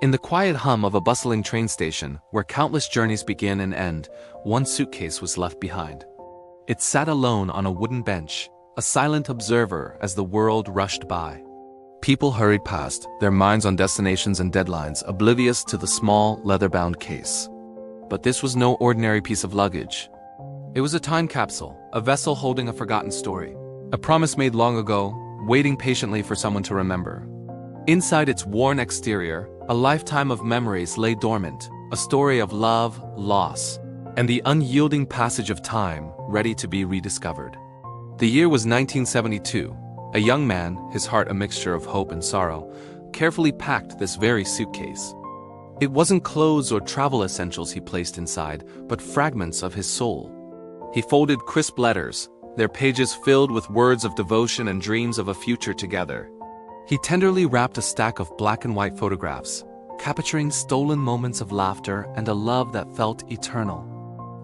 In the quiet hum of a bustling train station, where countless journeys begin and end, one suitcase was left behind. It sat alone on a wooden bench, a silent observer as the world rushed by. People hurried past, their minds on destinations and deadlines, oblivious to the small, leather-bound case. But this was no ordinary piece of luggage. It was a time capsule, a vessel holding a forgotten story, a promise made long ago, waiting patiently for someone to remember. Inside its worn exterior, a lifetime of memories lay dormant, a story of love, loss, and the unyielding passage of time ready to be rediscovered. The year was 1972. A young man, his heart a mixture of hope and sorrow, carefully packed this very suitcase. It wasn't clothes or travel essentials he placed inside, but fragments of his soul. He folded crisp letters, their pages filled with words of devotion and dreams of a future together. He tenderly wrapped a stack of black and white photographs, capturing stolen moments of laughter and a love that felt eternal.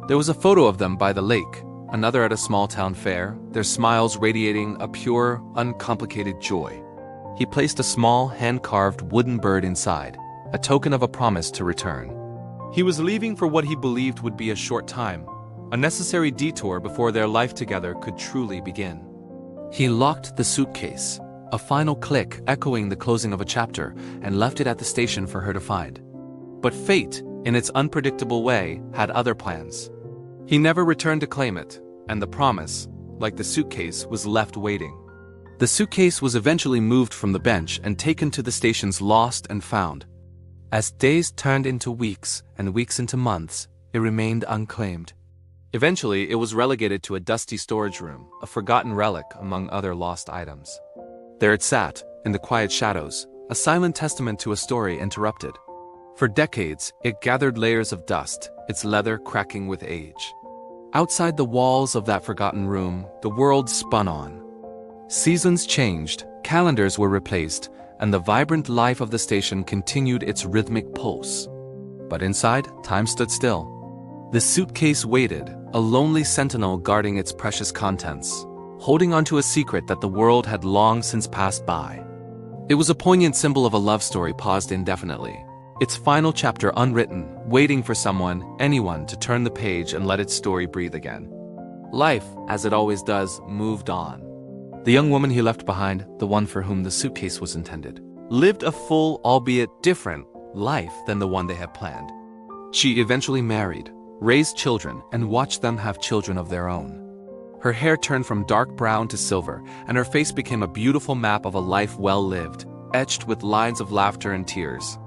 There was a photo of them by the lake, another at a small town fair, their smiles radiating a pure, uncomplicated joy. He placed a small, hand-carved wooden bird inside, a token of a promise to return. He was leaving for what he believed would be a short time, a necessary detour before their life together could truly begin. He locked the suitcase, a final click echoing the closing of a chapter, and left it at the station for her to find. But fate, in its unpredictable way, had other plans. He never returned to claim it, and the promise, like the suitcase, was left waiting. The suitcase was eventually moved from the bench and taken to the station's lost and found. As days turned into weeks and weeks into months, it remained unclaimed. Eventually, it was relegated to a dusty storage room, a forgotten relic among other lost items. There it sat, in the quiet shadows, a silent testament to a story interrupted. For decades, it gathered layers of dust, its leather cracking with age. Outside the walls of that forgotten room, the world spun on. Seasons changed, calendars were replaced, and the vibrant life of the station continued its rhythmic pulse. But inside, time stood still. The suitcase waited, a lonely sentinel guarding its precious contents, holding onto a secret that the world had long since passed by. It was a poignant symbol of a love story paused indefinitely, its final chapter unwritten, waiting for someone, anyone, to turn the page and let its story breathe again. Life, as it always does, moved on. The young woman he left behind, the one for whom the suitcase was intended, lived a full, albeit different, life than the one they had planned. She eventually married, raised children, and watched them have children of their own. Her hair turned from dark brown to silver, and her face became a beautiful map of a life well lived, etched with lines of laughter and tears.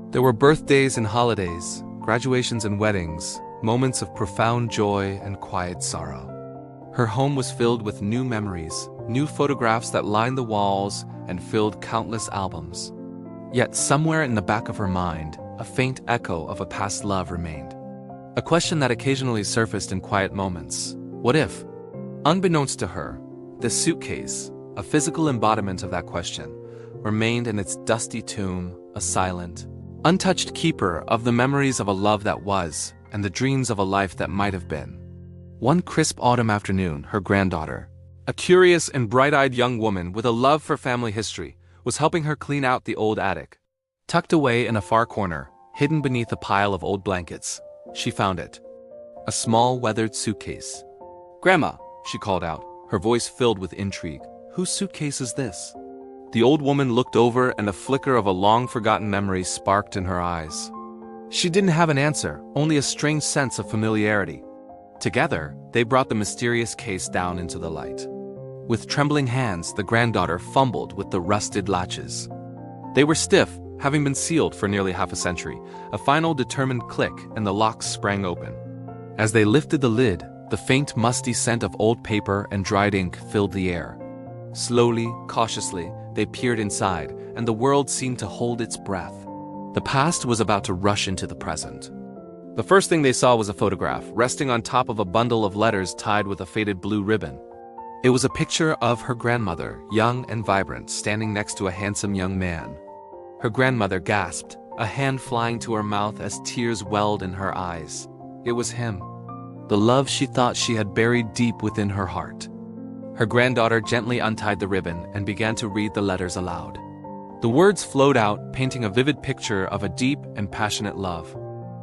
There were birthdays and holidays, graduations and weddings, moments of profound joy and quiet sorrow. Her home was filled with new memories, new photographs that lined the walls and filled countless albums. Yet somewhere in the back of her mind, a faint echo of a past love remained. A question that occasionally surfaced in quiet moments. What if? Unbeknownst to her, the suitcase, a physical embodiment of that question, remained in its dusty tomb, a silent, untouched keeper of the memories of a love that was, and the dreams of a life that might have been. One crisp autumn afternoon, her granddaughter, a curious and bright-eyed young woman with a love for family history, was helping her clean out the old attic. Tucked away in a far corner, hidden beneath a pile of old blankets, she found it. A small, weathered suitcase. "Grandma," she called out, her voice filled with intrigue. "Whose suitcase is this?" The old woman looked over, and a flicker of a long-forgotten memory sparked in her eyes. She didn't have an answer, only a strange sense of familiarity. Together, they brought the mysterious case down into the light. With trembling hands, the granddaughter fumbled with the rusted latches. They were stiff, having been sealed for nearly half a century. A final determined click, and the locks sprang open. As they lifted the lid, the faint, musty scent of old paper and dried ink filled the air. Slowly, cautiously, they peered inside, and the world seemed to hold its breath. The past was about to rush into the present. The first thing they saw was a photograph, resting on top of a bundle of letters tied with a faded blue ribbon. It was a picture of her grandmother, young and vibrant, standing next to a handsome young man. Her grandmother gasped, a hand flying to her mouth as tears welled in her eyes. It was him. The love she thought she had buried deep within her heart. Her granddaughter gently untied the ribbon and began to read the letters aloud. The words flowed out, painting a vivid picture of a deep and passionate love.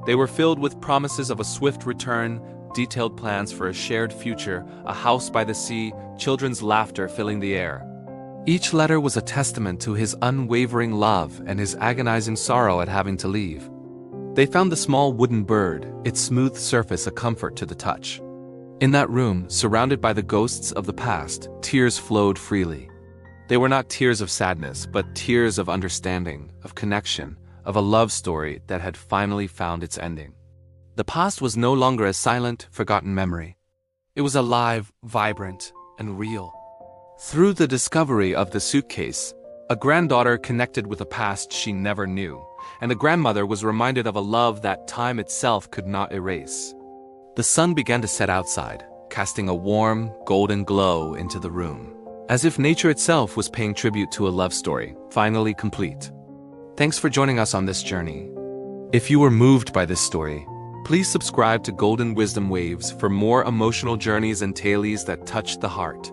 They were filled with promises of a swift return, detailed plans for a shared future, a house by the sea, children's laughter filling the air. Each letter was a testament to his unwavering love and his agonizing sorrow at having to leave. They found the small wooden bird, its smooth surface a comfort to the touch. In that room, surrounded by the ghosts of the past, tears flowed freely. They were not tears of sadness, but tears of understanding, of connection, of a love story that had finally found its ending. The past was no longer a silent, forgotten memory. It was alive, vibrant, and real. Through the discovery of the suitcase, a granddaughter connected with a past she never knew, and a grandmother was reminded of a love that time itself could not erase. The sun began to set outside, casting a warm, golden glow into the room, as if nature itself was paying tribute to a love story, finally complete. Thanks for joining us on this journey. If you were moved by this story, please subscribe to Golden Wisdom Waves for more emotional journeys and tales that touch the heart.